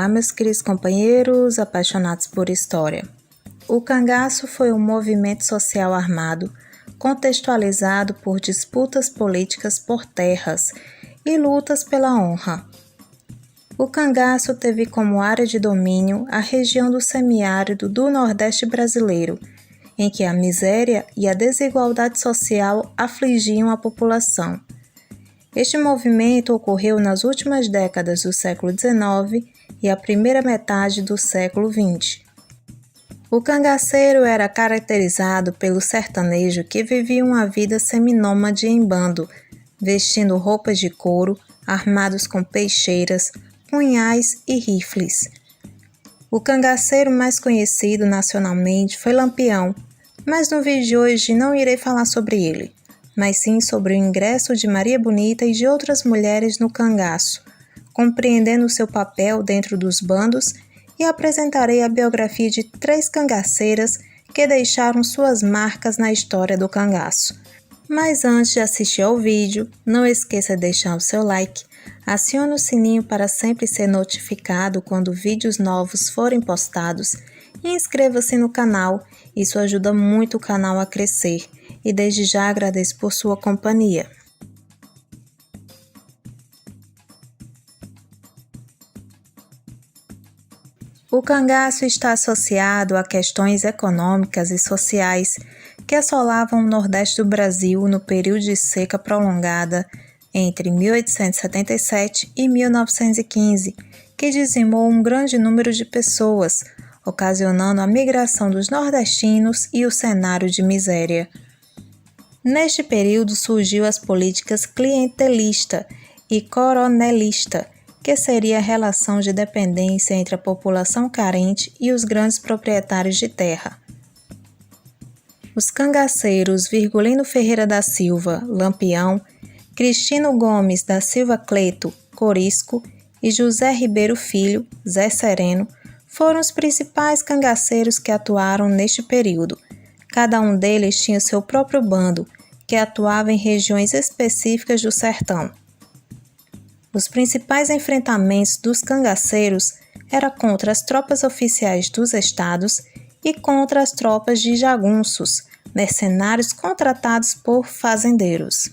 meus queridos companheiros apaixonados por história. O cangaço foi um movimento social armado, contextualizado por disputas políticas por terras e lutas pela honra. O cangaço teve como área de domínio a região do semiárido do Nordeste brasileiro, em que a miséria e a desigualdade social afligiam a população. Este movimento ocorreu nas últimas décadas do século XIX e a primeira metade do século XX. O cangaceiro era caracterizado pelo sertanejo que vivia uma vida seminômade em bando, vestindo roupas de couro, armados com peixeiras, punhais e rifles. O cangaceiro mais conhecido nacionalmente foi Lampião, mas no vídeo de hoje não irei falar sobre ele, mas sim sobre o ingresso de Maria Bonita e de outras mulheres no cangaço, compreendendo seu papel dentro dos bandos, e apresentarei a biografia de 3 cangaceiras que deixaram suas marcas na história do cangaço. Mas antes de assistir ao vídeo, não esqueça de deixar o seu like, acione o sininho para sempre ser notificado quando vídeos novos forem postados e inscreva-se no canal, isso ajuda muito o canal a crescer. E desde já agradeço por sua companhia. O cangaço está associado a questões econômicas e sociais que assolavam o Nordeste do Brasil no período de seca prolongada entre 1877 e 1915, que dizimou um grande número de pessoas, ocasionando a migração dos nordestinos e o cenário de miséria. Neste período surgiu as políticas clientelista e coronelista, que seria a relação de dependência entre a população carente e os grandes proprietários de terra. Os cangaceiros Virgulino Ferreira da Silva, Lampião, Cristino Gomes da Silva Cleto, Corisco e José Ribeiro Filho, Zé Sereno, foram os principais cangaceiros que atuaram neste período. Cada um deles tinha seu próprio bando, que atuava em regiões específicas do sertão. Os principais enfrentamentos dos cangaceiros eram contra as tropas oficiais dos estados e contra as tropas de jagunços, mercenários contratados por fazendeiros.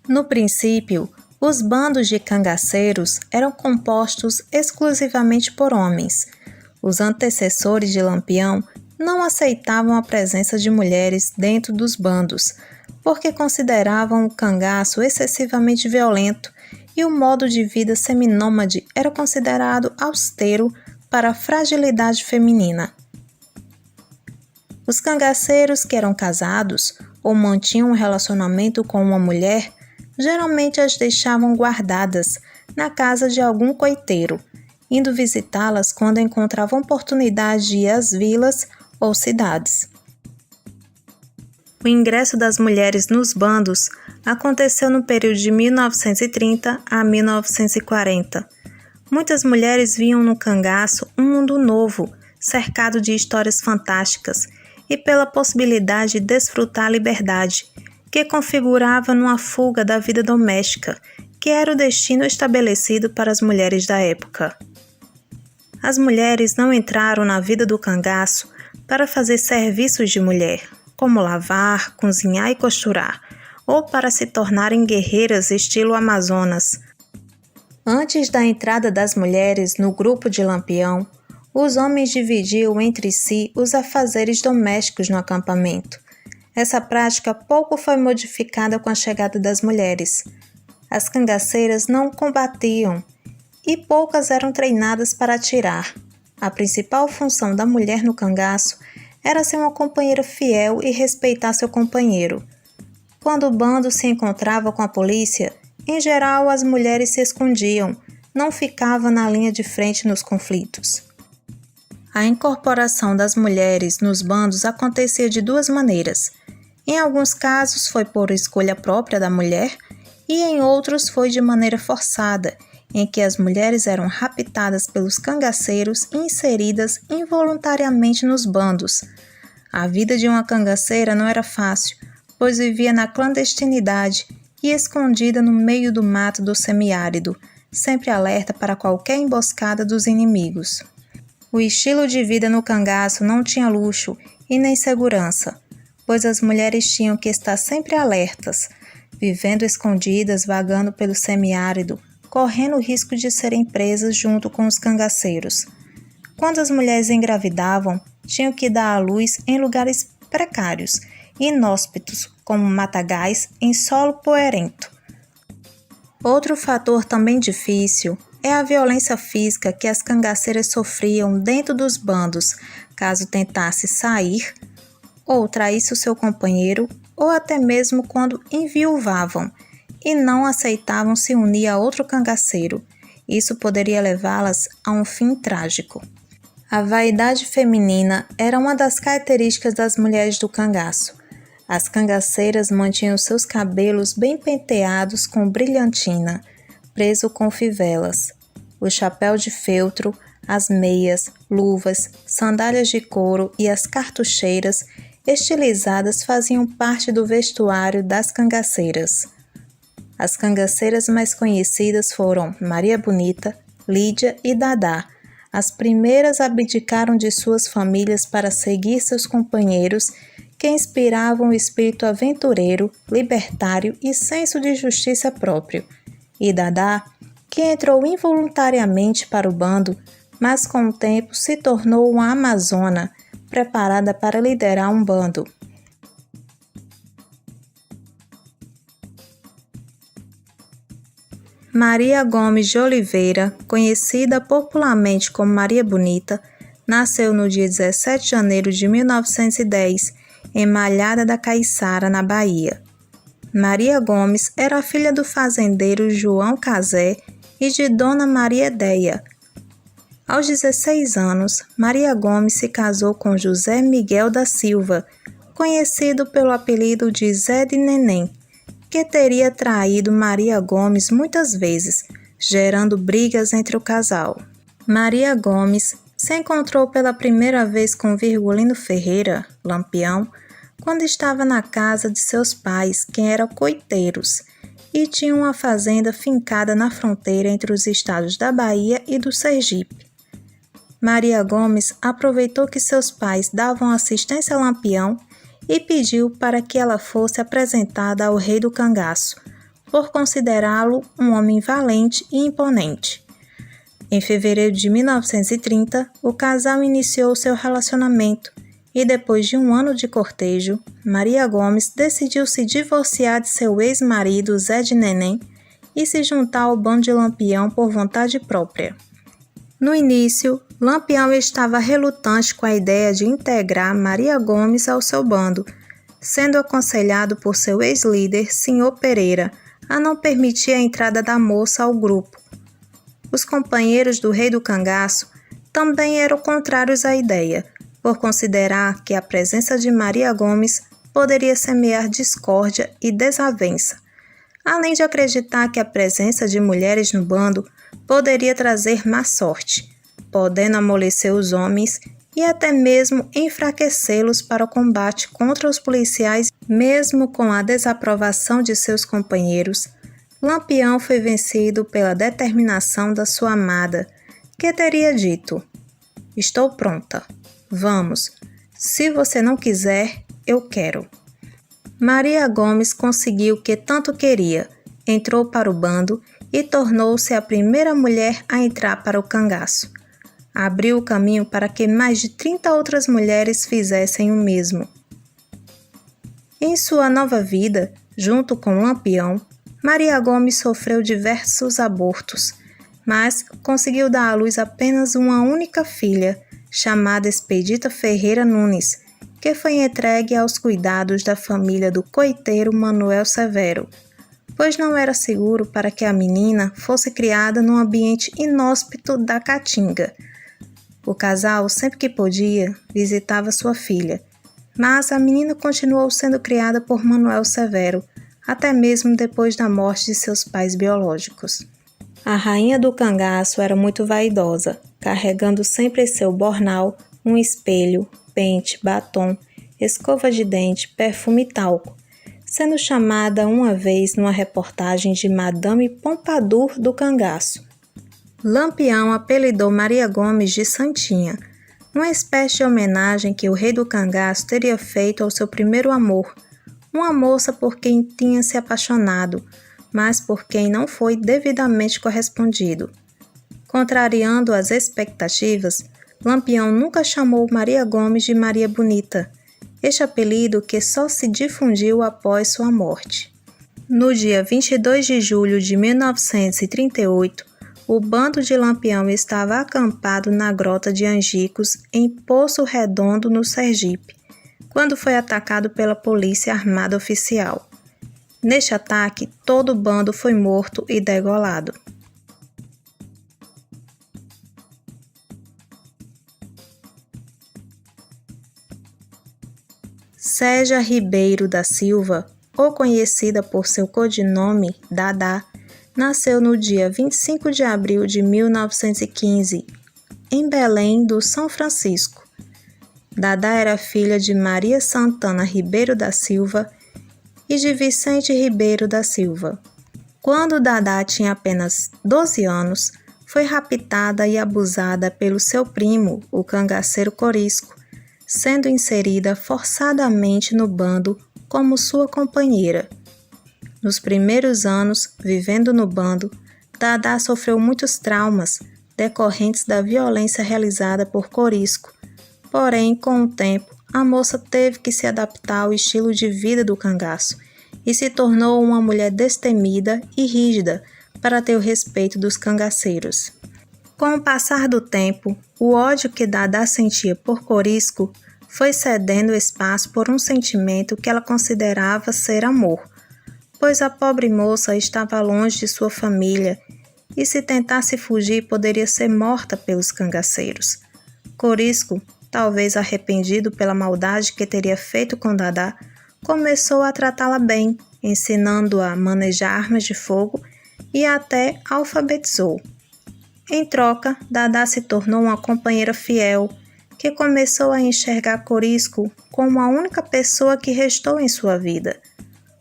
No princípio, os bandos de cangaceiros eram compostos exclusivamente por homens. Os antecessores de Lampião não aceitavam a presença de mulheres dentro dos bandos, porque consideravam o cangaço excessivamente violento e o modo de vida seminômade era considerado austero para a fragilidade feminina. Os cangaceiros que eram casados ou mantinham um relacionamento com uma mulher geralmente as deixavam guardadas na casa de algum coiteiro, indo visitá-las quando encontravam oportunidade de ir às vilas ou cidades. O ingresso das mulheres nos bandos aconteceu no período de 1930 a 1940. Muitas mulheres viam no cangaço um mundo novo, cercado de histórias fantásticas e pela possibilidade de desfrutar a liberdade, que configurava numa fuga da vida doméstica, que era o destino estabelecido para as mulheres da época. As mulheres não entraram na vida do cangaço para fazer serviços de mulher, como lavar, cozinhar e costurar, ou para se tornarem guerreiras estilo Amazonas. Antes da entrada das mulheres no grupo de Lampião, os homens dividiam entre si os afazeres domésticos no acampamento. Essa prática pouco foi modificada com a chegada das mulheres. As cangaceiras não combatiam e poucas eram treinadas para atirar. A principal função da mulher no cangaço era ser uma companheira fiel e respeitar seu companheiro. Quando o bando se encontrava com a polícia, em geral as mulheres se escondiam, não ficavam na linha de frente nos conflitos. A incorporação das mulheres nos bandos acontecia de 2 maneiras. Em alguns casos foi por escolha própria da mulher e em outros foi de maneira forçada, em que as mulheres eram raptadas pelos cangaceiros e inseridas involuntariamente nos bandos. A vida de uma cangaceira não era fácil, pois vivia na clandestinidade e escondida no meio do mato do semiárido, sempre alerta para qualquer emboscada dos inimigos. O estilo de vida no cangaço não tinha luxo e nem segurança, pois as mulheres tinham que estar sempre alertas, vivendo escondidas, vagando pelo semiárido, correndo o risco de serem presas junto com os cangaceiros. Quando as mulheres engravidavam, tinham que dar à luz em lugares precários e inóspitos, como matagais em solo poeirento. Outro fator também difícil é a violência física que as cangaceiras sofriam dentro dos bandos, caso tentasse sair ou traísse o seu companheiro, ou até mesmo quando enviuvavam e não aceitavam se unir a outro cangaceiro. Isso poderia levá-las a um fim trágico. A vaidade feminina era uma das características das mulheres do cangaço. As cangaceiras mantinham seus cabelos bem penteados com brilhantina, preso com fivelas. O chapéu de feltro, as meias, luvas, sandálias de couro e as cartucheiras estilizadas faziam parte do vestuário das cangaceiras. As cangaceiras mais conhecidas foram Maria Bonita, Lídia e Dadá. As primeiras abdicaram de suas famílias para seguir seus companheiros, que inspiravam o espírito aventureiro, libertário e senso de justiça próprio. E Dadá, que entrou involuntariamente para o bando, mas com o tempo se tornou uma amazona, preparada para liderar um bando. Maria Gomes de Oliveira, conhecida popularmente como Maria Bonita, nasceu no dia 17 de janeiro de 1910, em Malhada da Caiçara, na Bahia. Maria Gomes era filha do fazendeiro João Cazé e de Dona Maria Deia. Aos 16 anos, Maria Gomes se casou com José Miguel da Silva, conhecido pelo apelido de Zé de Neném, que teria traído Maria Gomes muitas vezes, gerando brigas entre o casal. Maria Gomes se encontrou pela primeira vez com Virgulino Ferreira, Lampião, quando estava na casa de seus pais, que eram coiteiros, e tinha uma fazenda fincada na fronteira entre os estados da Bahia e do Sergipe. Maria Gomes aproveitou que seus pais davam assistência a Lampião e pediu para que ela fosse apresentada ao rei do cangaço, por considerá-lo um homem valente e imponente. Em fevereiro de 1930, o casal iniciou seu relacionamento e, depois de um ano de cortejo, Maria Gomes decidiu se divorciar de seu ex-marido Zé de Neném e se juntar ao bando de Lampião por vontade própria. No início, Lampião estava relutante com a ideia de integrar Maria Gomes ao seu bando, sendo aconselhado por seu ex-líder, Sr. Pereira, a não permitir a entrada da moça ao grupo. Os companheiros do rei do cangaço também eram contrários à ideia, por considerar que a presença de Maria Gomes poderia semear discórdia e desavença, além de acreditar que a presença de mulheres no bando poderia trazer má sorte, podendo amolecer os homens e até mesmo enfraquecê-los para o combate contra os policiais. Mesmo com a desaprovação de seus companheiros, Lampião foi vencido pela determinação da sua amada, que teria dito: "Estou pronta. Vamos. Se você não quiser, eu quero." Maria Gomes conseguiu o que tanto queria, entrou para o bando e tornou-se a primeira mulher a entrar para o cangaço. Abriu o caminho para que mais de 30 outras mulheres fizessem o mesmo. Em sua nova vida, junto com Lampião, Maria Gomes sofreu diversos abortos, mas conseguiu dar à luz apenas uma única filha, chamada Expedita Ferreira Nunes, que foi entregue aos cuidados da família do coiteiro Manuel Severo, pois não era seguro para que a menina fosse criada num ambiente inóspito da Caatinga. O casal, sempre que podia, visitava sua filha, mas a menina continuou sendo criada por Manuel Severo, até mesmo depois da morte de seus pais biológicos. A rainha do cangaço era muito vaidosa, carregando sempre em seu bornal um espelho, pente, batom, escova de dente, perfume e talco. sendo chamada uma vez numa reportagem de Madame Pompadour do cangaço. Lampião apelidou Maria Gomes de Santinha, uma espécie de homenagem que o rei do cangaço teria feito ao seu primeiro amor, uma moça por quem tinha se apaixonado, mas por quem não foi devidamente correspondido. Contrariando as expectativas, Lampião nunca chamou Maria Gomes de Maria Bonita, este apelido que só se difundiu após sua morte. No dia 22 de julho de 1938, o bando de Lampião estava acampado na Grota de Angicos, em Poço Redondo, no Sergipe, quando foi atacado pela Polícia Armada Oficial. Neste ataque, todo o bando foi morto e degolado. Ségia Ribeiro da Silva, ou conhecida por seu codinome Dadá, nasceu no dia 25 de abril de 1915, em Belém do São Francisco. Dadá era filha de Maria Santana Ribeiro da Silva e de Vicente Ribeiro da Silva. Quando Dadá tinha apenas 12 anos, foi raptada e abusada pelo seu primo, o cangaceiro Corisco, sendo inserida forçadamente no bando como sua companheira. Nos primeiros anos, vivendo no bando, Dadá sofreu muitos traumas decorrentes da violência realizada por Corisco. Porém, com o tempo, a moça teve que se adaptar ao estilo de vida do cangaço e se tornou uma mulher destemida e rígida para ter o respeito dos cangaceiros. Com o passar do tempo, o ódio que Dadá sentia por Corisco foi cedendo espaço por um sentimento que ela considerava ser amor, pois a pobre moça estava longe de sua família e, se tentasse fugir, poderia ser morta pelos cangaceiros. Corisco, talvez arrependido pela maldade que teria feito com Dadá, começou a tratá-la bem, ensinando-a a manejar armas de fogo e até alfabetizou. Em troca, Dadá se tornou uma companheira fiel, que começou a enxergar Corisco como a única pessoa que restou em sua vida.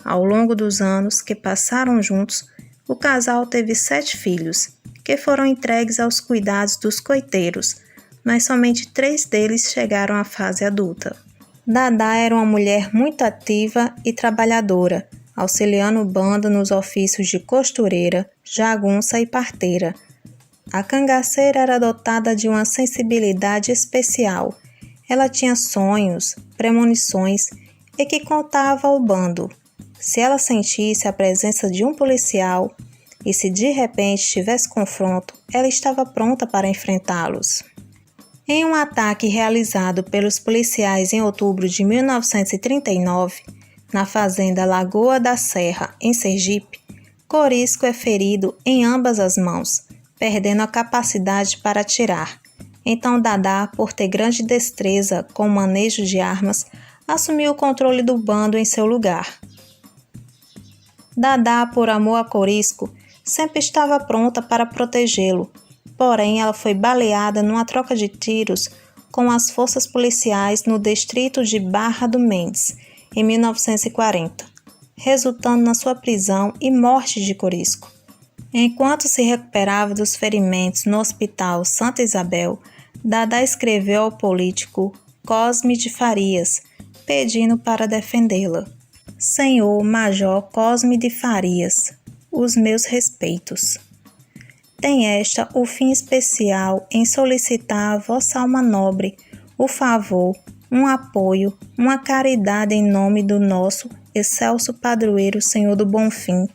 Ao longo dos anos que passaram juntos, o casal teve 7 filhos, que foram entregues aos cuidados dos coiteiros, mas somente 3 deles chegaram à fase adulta. Dadá era uma mulher muito ativa e trabalhadora, auxiliando o bando nos ofícios de costureira, jagunça e parteira. A cangaceira era dotada de uma sensibilidade especial. Ela tinha sonhos, premonições e que contava ao bando. Se ela sentisse a presença de um policial e se de repente tivesse confronto, ela estava pronta para enfrentá-los. Em um ataque realizado pelos policiais em outubro de 1939, na fazenda Lagoa da Serra, em Sergipe, Corisco é ferido em ambas as mãos, perdendo a capacidade para atirar. Então Dadá, por ter grande destreza com o manejo de armas, assumiu o controle do bando em seu lugar. Dadá, por amor a Corisco, sempre estava pronta para protegê-lo, porém ela foi baleada numa troca de tiros com as forças policiais no distrito de Barra do Mendes, em 1940, resultando na sua prisão e morte de Corisco. Enquanto se recuperava dos ferimentos no Hospital Santa Isabel, Dadá escreveu ao político Cosme de Farias, pedindo para defendê-la. Senhor Major Cosme de Farias, os meus respeitos. Tem esta o fim especial em solicitar a vossa alma nobre o favor, um apoio, uma caridade em nome do nosso excelso padroeiro Senhor do Bonfim,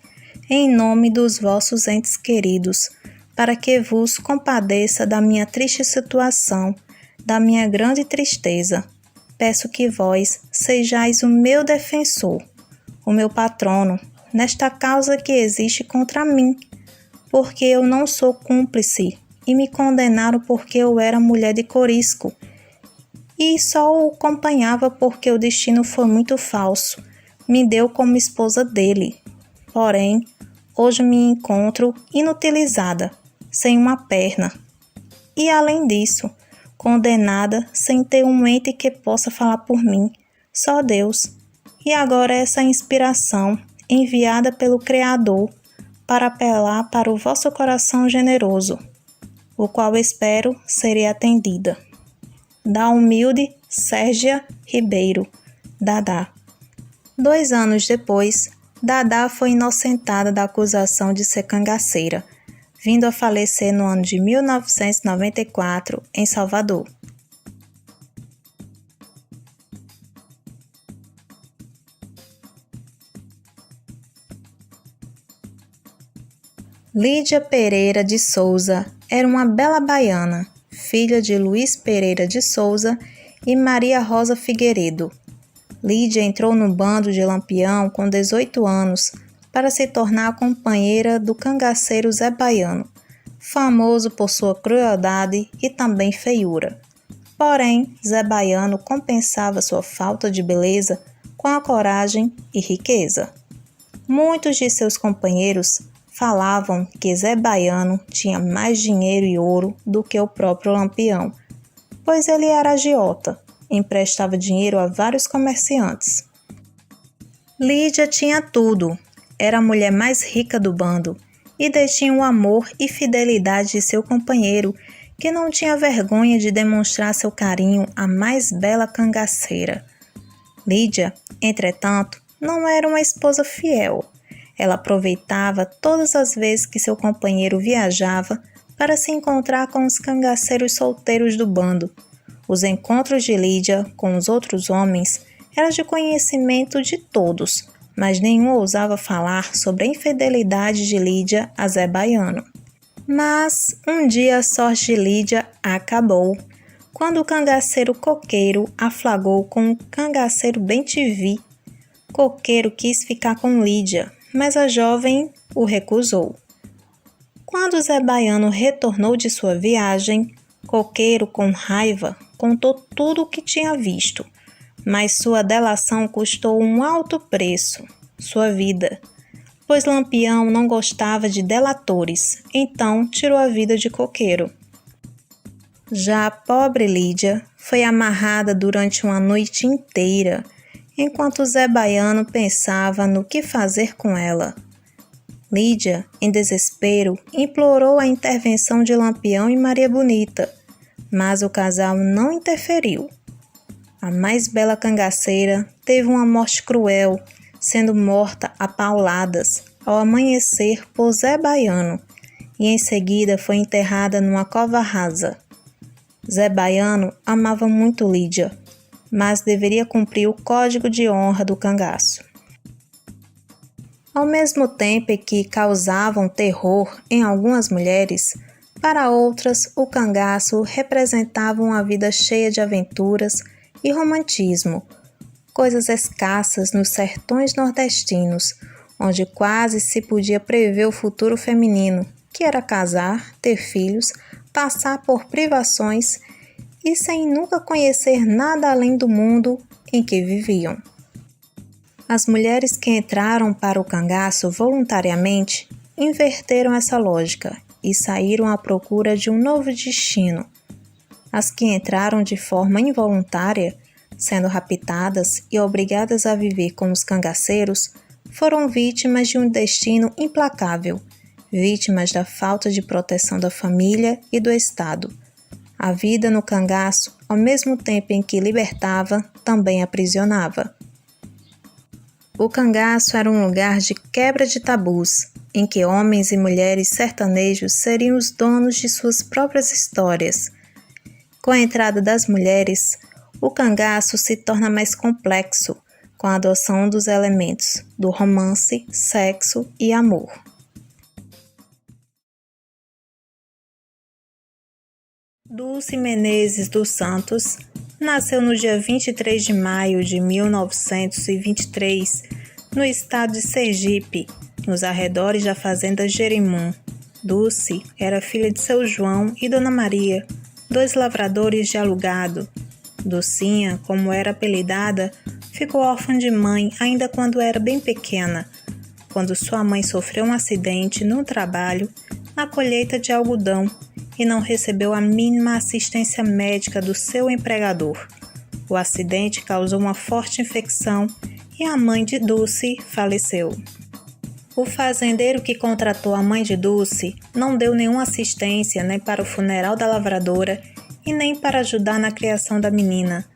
em nome dos vossos entes queridos, para que vos compadeça da minha triste situação, da minha grande tristeza. Peço que vós sejais o meu defensor, o meu patrono, nesta causa que existe contra mim, porque eu não sou cúmplice, e me condenaram porque eu era mulher de Corisco, e só o acompanhava porque o destino foi muito falso, me deu como esposa dele. Porém, hoje me encontro inutilizada, sem uma perna, e além disso, condenada sem ter um ente que possa falar por mim, só Deus. E agora essa inspiração, enviada pelo Criador, para apelar para o vosso coração generoso, o qual espero seria atendida. Da humilde Sérgia Ribeiro, Dadá. 2 anos depois, Dadá foi inocentada da acusação de ser cangaceira, vindo a falecer no ano de 1994, em Salvador. Lídia Pereira de Souza era uma bela baiana, filha de Luiz Pereira de Souza e Maria Rosa Figueiredo. Lídia entrou no bando de Lampião com 18 anos para se tornar a companheira do cangaceiro Zé Baiano, famoso por sua crueldade e também feiura. Porém, Zé Baiano compensava sua falta de beleza com a coragem e riqueza. Muitos de seus companheiros falavam que Zé Baiano tinha mais dinheiro e ouro do que o próprio Lampião, pois ele era agiota, emprestava dinheiro a vários comerciantes. Lídia tinha tudo, era a mulher mais rica do bando e detinha o amor e fidelidade de seu companheiro, que não tinha vergonha de demonstrar seu carinho à mais bela cangaceira. Lídia, entretanto, não era uma esposa fiel. Ela aproveitava todas as vezes que seu companheiro viajava para se encontrar com os cangaceiros solteiros do bando. Os encontros de Lídia com os outros homens eram de conhecimento de todos, mas nenhum ousava falar sobre a infidelidade de Lídia a Zé Baiano. Mas um dia a sorte de Lídia acabou, quando o cangaceiro Coqueiro a flagrou com o cangaceiro Bem-te-vi. Coqueiro quis ficar com Lídia, mas a jovem o recusou. Quando Zé Baiano retornou de sua viagem, Coqueiro, com raiva, contou tudo o que tinha visto, mas sua delação custou um alto preço, sua vida, pois Lampião não gostava de delatores, então tirou a vida de Coqueiro. Já a pobre Lídia foi amarrada durante uma noite inteira, enquanto Zé Baiano pensava no que fazer com ela. Lídia, em desespero, implorou a intervenção de Lampião e Maria Bonita, mas o casal não interferiu. A mais bela cangaceira teve uma morte cruel, sendo morta a pauladas ao amanhecer por Zé Baiano, e em seguida foi enterrada numa cova rasa. Zé Baiano amava muito Lídia, mas deveria cumprir o código de honra do cangaço. Ao mesmo tempo que causavam terror em algumas mulheres, para outras o cangaço representava uma vida cheia de aventuras e romantismo, coisas escassas nos sertões nordestinos, onde quase se podia prever o futuro feminino, que era casar, ter filhos, passar por privações e sem nunca conhecer nada além do mundo em que viviam. As mulheres que entraram para o cangaço voluntariamente inverteram essa lógica e saíram à procura de um novo destino. As que entraram de forma involuntária, sendo raptadas e obrigadas a viver com os cangaceiros, foram vítimas de um destino implacável, vítimas da falta de proteção da família e do Estado. A vida no cangaço, ao mesmo tempo em que libertava, também aprisionava. O cangaço era um lugar de quebra de tabus, em que homens e mulheres sertanejos seriam os donos de suas próprias histórias. Com a entrada das mulheres, o cangaço se torna mais complexo, com a adoção dos elementos do romance, sexo e amor. Dulce Menezes dos Santos nasceu no dia 23 de maio de 1923, no estado de Sergipe, nos arredores da fazenda Jerimum. Dulce era filha de seu João e Dona Maria, 2 lavradores de alugado. Dulcinha, como era apelidada, ficou órfã de mãe ainda quando era bem pequena, quando sua mãe sofreu um acidente no trabalho na colheita de algodão e não recebeu a mínima assistência médica do seu empregador. O acidente causou uma forte infecção e a mãe de Dulce faleceu. O fazendeiro que contratou a mãe de Dulce não deu nenhuma assistência nem para o funeral da lavradora e nem para ajudar na criação da menina.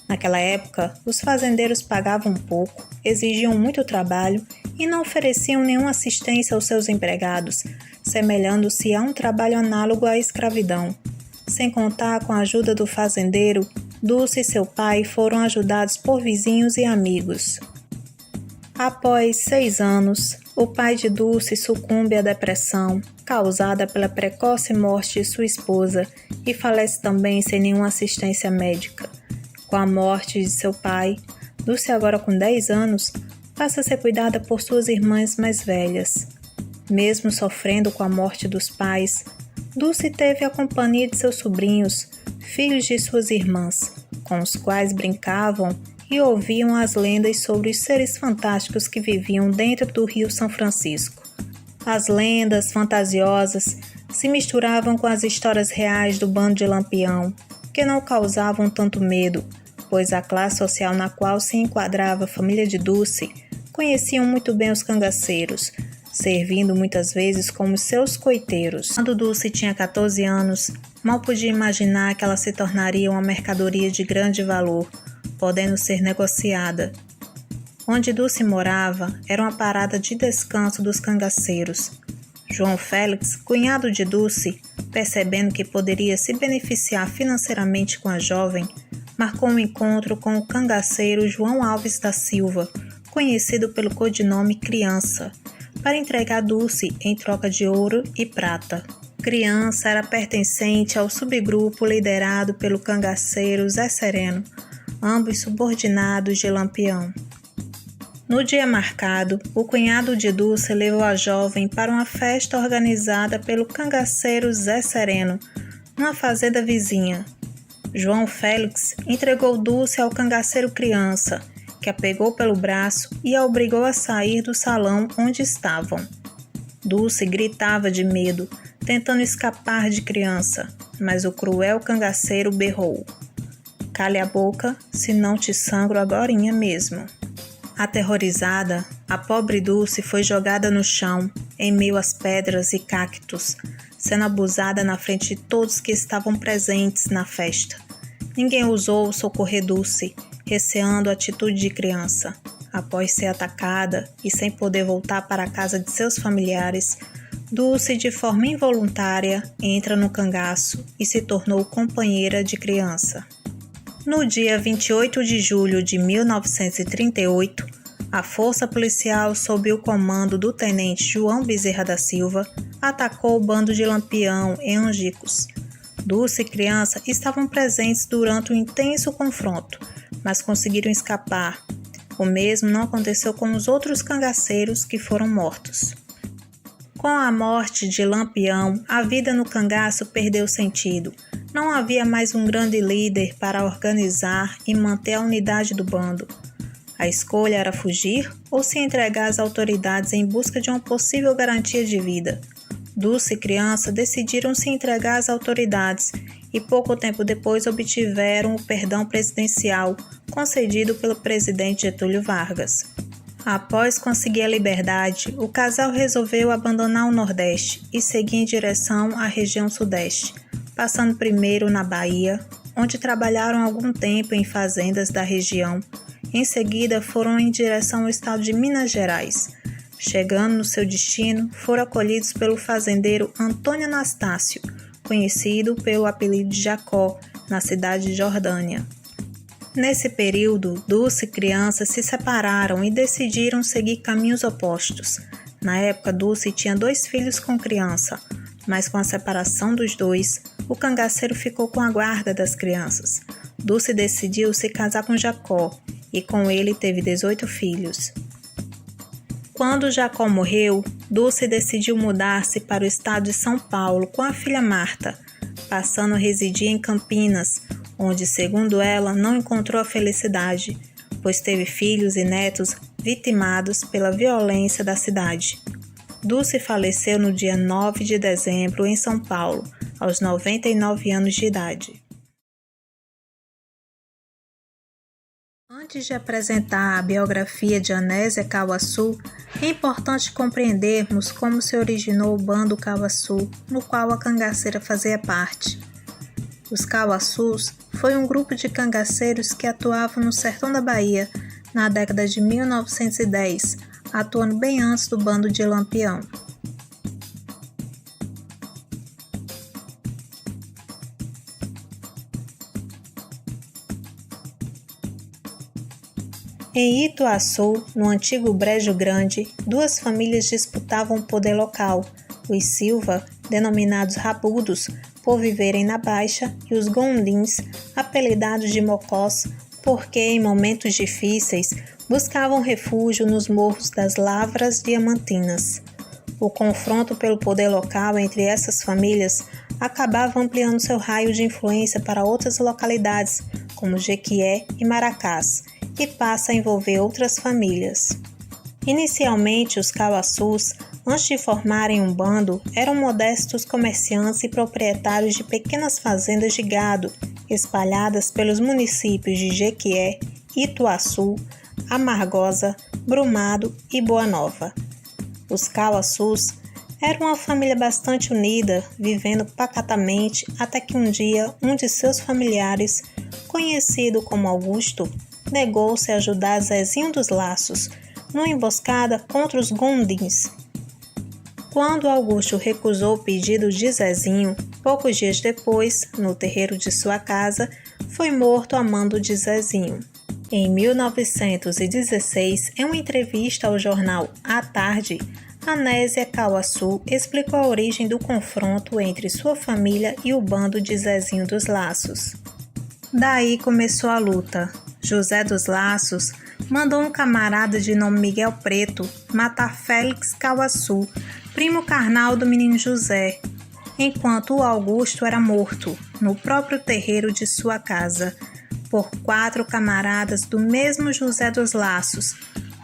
Naquela época, os fazendeiros pagavam pouco, exigiam muito trabalho e não ofereciam nenhuma assistência aos seus empregados, semelhando-se a um trabalho análogo à escravidão. Sem contar com a ajuda do fazendeiro, Dulce e seu pai foram ajudados por vizinhos e amigos. Após 6 anos, o pai de Dulce sucumbe à depressão, causada pela precoce morte de sua esposa, e falece também sem nenhuma assistência médica. Com a morte de seu pai, Dulce, agora com 10 anos, passa a ser cuidada por suas irmãs mais velhas. Mesmo sofrendo com a morte dos pais, Dulce teve a companhia de seus sobrinhos, filhos de suas irmãs, com os quais brincavam e ouviam as lendas sobre os seres fantásticos que viviam dentro do Rio São Francisco. As lendas fantasiosas se misturavam com as histórias reais do bando de Lampião, que não causavam tanto medo, pois a classe social na qual se enquadrava a família de Dulce conheciam muito bem os cangaceiros, servindo muitas vezes como seus coiteiros. Quando Dulce tinha 14 anos, mal podia imaginar que ela se tornaria uma mercadoria de grande valor, podendo ser negociada. Onde Dulce morava era uma parada de descanso dos cangaceiros. João Félix, cunhado de Dulce, percebendo que poderia se beneficiar financeiramente com a jovem, marcou um encontro com o cangaceiro João Alves da Silva, conhecido pelo codinome Criança, para entregar Dulce em troca de ouro e prata. Criança era pertencente ao subgrupo liderado pelo cangaceiro Zé Sereno, ambos subordinados de Lampião. No dia marcado, o cunhado de Dulce levou a jovem para uma festa organizada pelo cangaceiro Zé Sereno, numa fazenda vizinha. João Félix entregou Dulce ao cangaceiro Criança, que a pegou pelo braço e a obrigou a sair do salão onde estavam. Dulce gritava de medo, tentando escapar de Criança, mas o cruel cangaceiro berrou: "Cale a boca, senão te sangro agorinha mesmo." Aterrorizada, a pobre Dulce foi jogada no chão, em meio às pedras e cactos, sendo abusada na frente de todos que estavam presentes na festa. Ninguém ousou socorrer Dulce, receando a atitude de Criança. Após ser atacada e sem poder voltar para a casa de seus familiares, Dulce, de forma involuntária, entra no cangaço e se tornou companheira de Criança. No dia 28 de julho de 1938, a força policial, sob o comando do tenente João Bezerra da Silva, atacou o bando de Lampião em Angicos. Dulce e Criança estavam presentes durante o intenso confronto, mas conseguiram escapar. O mesmo não aconteceu com os outros cangaceiros que foram mortos. Com a morte de Lampião, a vida no cangaço perdeu sentido. Não havia mais um grande líder para organizar e manter a unidade do bando. A escolha era fugir ou se entregar às autoridades em busca de uma possível garantia de vida. Dulce e Criança decidiram se entregar às autoridades e pouco tempo depois obtiveram o perdão presidencial concedido pelo presidente Getúlio Vargas. Após conseguir a liberdade, o casal resolveu abandonar o Nordeste e seguir em direção à região Sudeste, passando primeiro na Bahia, onde trabalharam algum tempo em fazendas da região. Em seguida, foram em direção ao estado de Minas Gerais. Chegando no seu destino, foram acolhidos pelo fazendeiro Antônio Anastácio, conhecido pelo apelido de Jacó, na cidade de Jordânia. Nesse período, Dulce e Criança se separaram e decidiram seguir caminhos opostos. Na época, Dulce tinha 2 filhos com Criança, mas com a separação dos dois, o cangaceiro ficou com a guarda das crianças. Dulce decidiu se casar com Jacó e com ele teve 18 filhos. Quando Jacó morreu, Dulce decidiu mudar-se para o estado de São Paulo com a filha Marta, passando a residir em Campinas, onde, segundo ela, não encontrou a felicidade, pois teve filhos e netos vitimados pela violência da cidade. Dulce faleceu no dia 9 de dezembro em São Paulo, aos 99 anos de idade. Antes de apresentar a biografia de Anésia Cauaçu, é importante compreendermos como se originou o bando Cauaçu, no qual a cangaceira fazia parte. Os Cauaçus foi um grupo de cangaceiros que atuavam no sertão da Bahia na década de 1910, atuando bem antes do bando de Lampião. Em Ituaçu, no antigo Brejo Grande, duas famílias disputavam o poder local, os Silva, denominados Rabudos, por viverem na Baixa, e os Gondins, apelidados de Mocós, porque em momentos difíceis buscavam refúgio nos morros das Lavras Diamantinas. O confronto pelo poder local entre essas famílias acabava ampliando seu raio de influência para outras localidades, como Jequié e Maracás, e passa a envolver outras famílias. Inicialmente, os Cauaçus, antes de formarem um bando, eram modestos comerciantes e proprietários de pequenas fazendas de gado, espalhadas pelos municípios de Jequié, Ituaçu, Amargosa, Brumado e Boa Nova. Os Cauaçus eram uma família bastante unida, vivendo pacatamente até que um dia um de seus familiares, conhecido como Augusto, negou-se a ajudar Zezinho dos Laços numa emboscada contra os Gondins. Quando Augusto recusou o pedido de Zezinho, poucos dias depois, no terreiro de sua casa, foi morto a mando de Zezinho. Em 1916, em uma entrevista ao jornal A Tarde, Anésia Cauaçu explicou a origem do confronto entre sua família e o bando de Zezinho dos Laços. Daí começou a luta. José dos Laços mandou um camarada de nome Miguel Preto matar Félix Cauaçu, primo carnal do menino José, enquanto o Augusto era morto, no próprio terreiro de sua casa, por 4 camaradas do mesmo José dos Laços,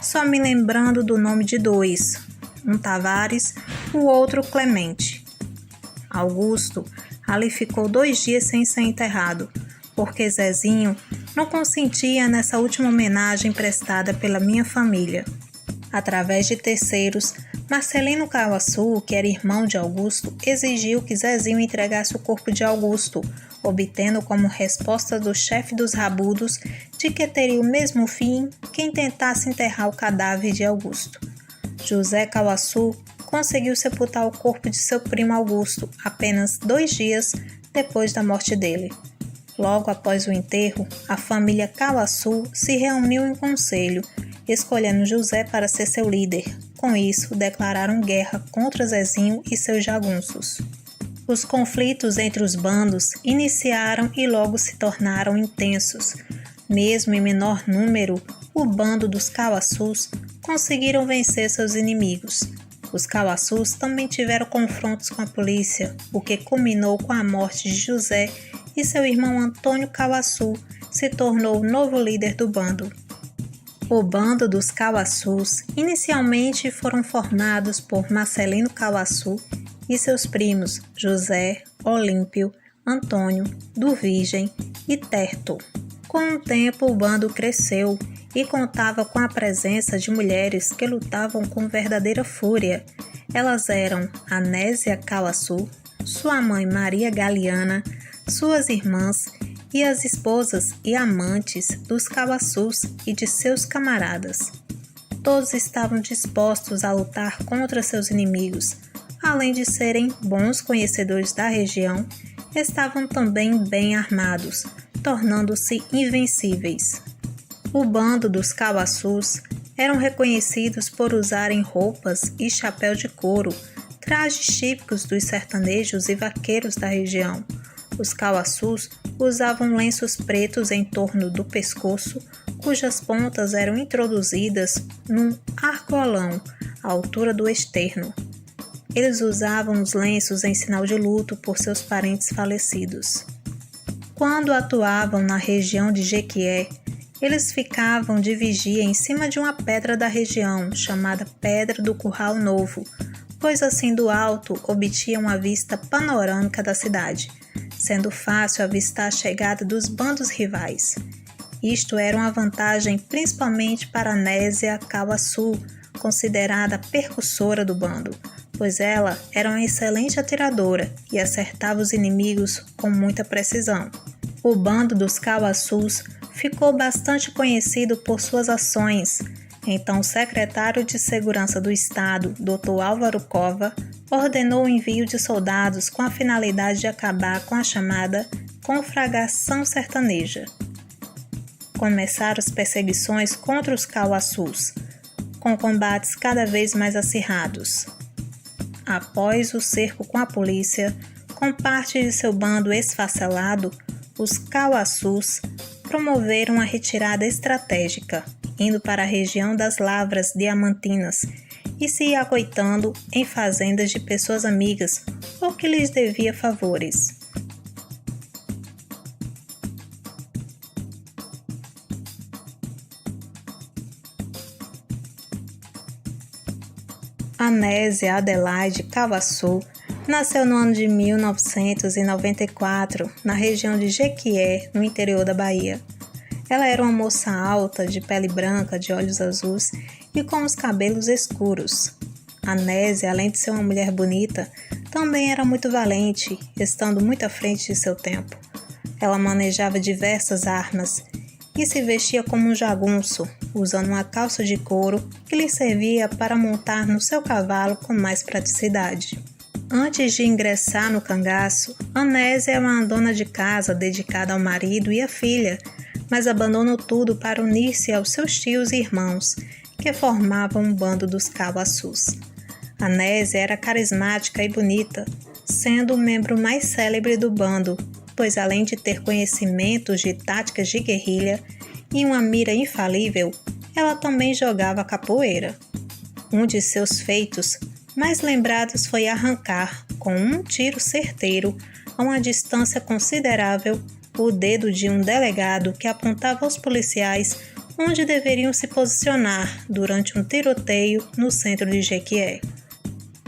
só me lembrando do nome de 2, um Tavares, o outro Clemente. Augusto ali ficou 2 dias sem ser enterrado, porque Zezinho não consentia nessa última homenagem prestada pela minha família. Através de terceiros, Marcelino Cauaçu, que era irmão de Augusto, exigiu que Zezinho entregasse o corpo de Augusto, obtendo como resposta do chefe dos Rabudos de que teria o mesmo fim quem tentasse enterrar o cadáver de Augusto. José Cauaçu conseguiu sepultar o corpo de seu primo Augusto apenas 2 dias depois da morte dele. Logo após o enterro, a família Cauaçu se reuniu em conselho, escolhendo José para ser seu líder. Com isso, declararam guerra contra Zezinho e seus jagunços. Os conflitos entre os bandos iniciaram e logo se tornaram intensos. Mesmo em menor número, o bando dos Cauaçus conseguiram vencer seus inimigos. Os Cauaçus também tiveram confrontos com a polícia, o que culminou com a morte de José, e seu irmão Antônio Cauaçu se tornou o novo líder do bando. O bando dos Cauaçus inicialmente foram formados por Marcelino Cauaçu e seus primos José, Olímpio, Antônio, do Virgem e Terto. Com o tempo, o bando cresceu e contava com a presença de mulheres que lutavam com verdadeira fúria. Elas eram Anésia Cauaçu, sua mãe Maria Galiana, suas irmãs e as esposas e amantes dos Cauaçus e de seus camaradas. Todos estavam dispostos a lutar contra seus inimigos. Além de serem bons conhecedores da região, estavam também bem armados, tornando-se invencíveis. O bando dos Cauaçus eram reconhecidos por usarem roupas e chapéu de couro, trajes típicos dos sertanejos e vaqueiros da região. Os Cauaçus usavam lenços pretos em torno do pescoço, cujas pontas eram introduzidas num argolão, à altura do externo. Eles usavam os lenços em sinal de luto por seus parentes falecidos. Quando atuavam na região de Jequié, eles ficavam de vigia em cima de uma pedra da região, chamada Pedra do Curral Novo, pois assim do alto obtinham uma vista panorâmica da cidade, sendo fácil avistar a chegada dos bandos rivais. Isto era uma vantagem principalmente para Anésia Cauaçu, considerada a percussora do bando, pois ela era uma excelente atiradora e acertava os inimigos com muita precisão. O bando dos Cauaçus ficou bastante conhecido por suas ações. Então, o secretário de Segurança do Estado, Dr. Álvaro Cova, ordenou o envio de soldados com a finalidade de acabar com a chamada conflagração sertaneja. Começaram as perseguições contra os Cauaçus, com combates cada vez mais acirrados. Após o cerco com a polícia, com parte de seu bando esfacelado, os Cauaçus promoveram uma retirada estratégica, indo para a região das Lavras Diamantinas e se acoitando em fazendas de pessoas amigas ou que lhes devia favores. Anésia Adelaide Cauaçu nasceu no ano de 1994, na região de Jequié, no interior da Bahia. Ela era uma moça alta, de pele branca, de olhos azuis e com os cabelos escuros. Anésia, além de ser uma mulher bonita, também era muito valente, estando muito à frente de seu tempo. Ela manejava diversas armas e se vestia como um jagunço, usando uma calça de couro que lhe servia para montar no seu cavalo com mais praticidade. Antes de ingressar no cangaço, Anésia é uma dona de casa dedicada ao marido e à filha, mas abandonou tudo para unir-se aos seus tios e irmãos, que formavam um bando dos Cauaçus. Anésia era carismática e bonita, sendo o membro mais célebre do bando, pois além de ter conhecimentos de táticas de guerrilha e uma mira infalível, ela também jogava capoeira. Um de seus feitos mais lembrados foi arrancar, com um tiro certeiro, a uma distância considerável, o dedo de um delegado que apontava aos policiais onde deveriam se posicionar durante um tiroteio no centro de Jequié.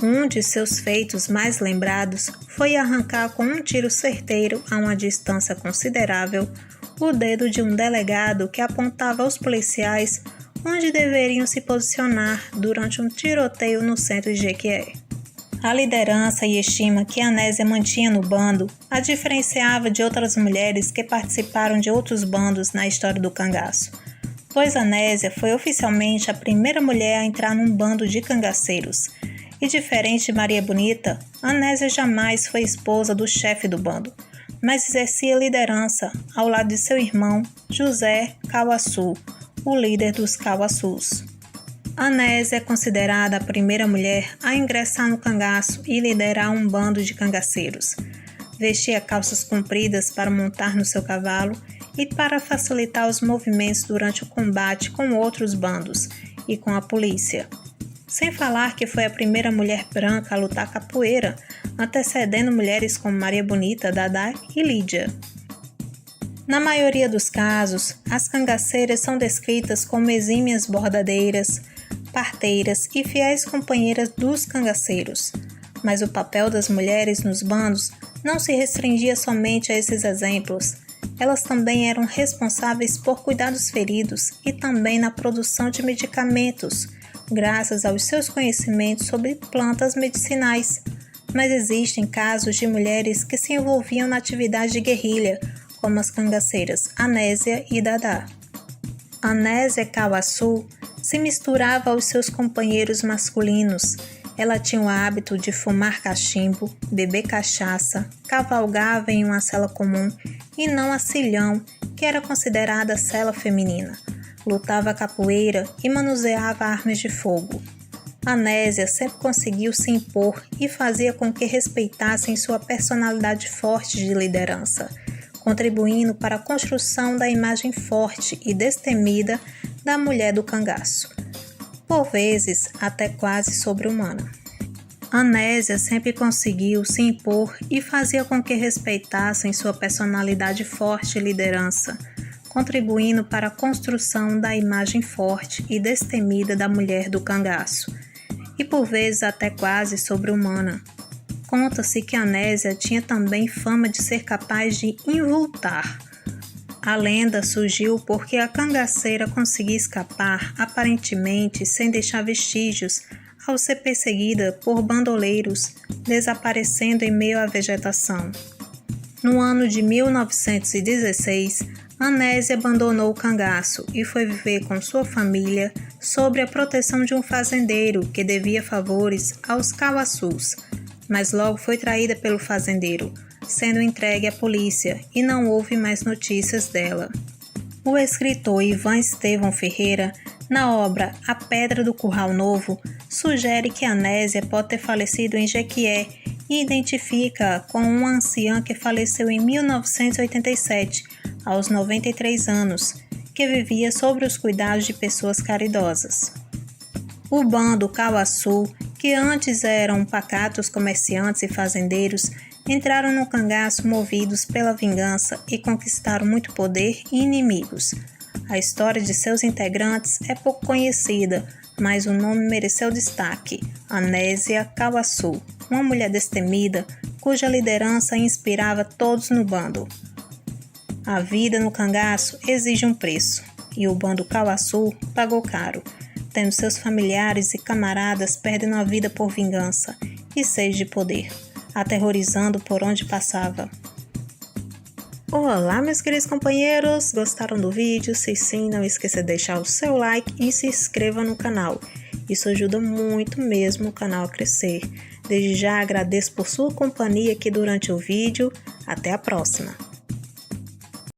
Um de seus feitos mais lembrados foi arrancar com um tiro certeiro a uma distância considerável o dedo de um delegado que apontava aos policiais onde deveriam se posicionar durante um tiroteio no centro de Jequié. A liderança e estima que Anésia mantinha no bando a diferenciava de outras mulheres que participaram de outros bandos na história do cangaço, pois Anésia foi oficialmente a primeira mulher a entrar num bando de cangaceiros, e diferente de Maria Bonita, Anésia jamais foi esposa do chefe do bando, mas exercia liderança ao lado de seu irmão José Cauaçu, o líder dos Cauaçus. Anésia é considerada a primeira mulher a ingressar no cangaço e liderar um bando de cangaceiros. Vestia calças compridas para montar no seu cavalo e para facilitar os movimentos durante o combate com outros bandos e com a polícia. Sem falar que foi a primeira mulher branca a lutar capoeira, antecedendo mulheres como Maria Bonita, Dadá e Lídia. Na maioria dos casos, as cangaceiras são descritas como exímias bordadeiras, parteiras e fiéis companheiras dos cangaceiros, mas o papel das mulheres nos bandos não se restringia somente a esses exemplos. Elas também eram responsáveis por cuidar dos feridos e também na produção de medicamentos, graças aos seus conhecimentos sobre plantas medicinais. Mas existem casos de mulheres que se envolviam na atividade de guerrilha, como as cangaceiras Anésia e Dadá. Anésia Cauaçu se misturava aos seus companheiros masculinos. Ela tinha o hábito de fumar cachimbo, beber cachaça, cavalgava em uma cela comum e não a cilhão, que era considerada a cela feminina. Lutava capoeira e manuseava armas de fogo. Anésia sempre conseguiu se impor e fazia com que respeitassem sua personalidade forte de liderança, contribuindo para a construção da imagem forte e destemida da mulher do cangaço, por vezes até quase sobre-humana. Anésia sempre conseguiu se impor e fazia com que respeitassem sua personalidade forte e liderança, contribuindo para a construção da imagem forte e destemida da mulher do cangaço, e por vezes até quase sobre-humana. Conta-se que Anésia tinha também fama de ser capaz de invultar. A lenda surgiu porque a cangaceira conseguia escapar, aparentemente sem deixar vestígios, ao ser perseguida por bandoleiros, desaparecendo em meio à vegetação. No ano de 1916, Anésia abandonou o cangaço e foi viver com sua família sob a proteção de um fazendeiro que devia favores aos cauaçus, mas logo foi traída pelo fazendeiro, sendo entregue à polícia, e não houve mais notícias dela. O escritor Ivan Estevão Ferreira, na obra A Pedra do Curral Novo, sugere que Anésia pode ter falecido em Jequié e identifica com uma anciã que faleceu em 1987, aos 93 anos, que vivia sob os cuidados de pessoas caridosas. O bando Cauaçu, que antes eram pacatos comerciantes e fazendeiros, entraram no cangaço movidos pela vingança e conquistaram muito poder e inimigos. A história de seus integrantes é pouco conhecida, mas o nome mereceu destaque: Anésia Cauaçu, uma mulher destemida cuja liderança inspirava todos no bando. A vida no cangaço exige um preço, e o bando Cauaçu pagou caro, tendo seus familiares e camaradas perdendo a vida por vingança e sede de poder, aterrorizando por onde passava. Olá, meus queridos companheiros! Gostaram do vídeo? Se sim, não esqueça de deixar o seu like e se inscreva no canal. Isso ajuda muito mesmo o canal a crescer. Desde já agradeço por sua companhia aqui durante o vídeo. Até a próxima!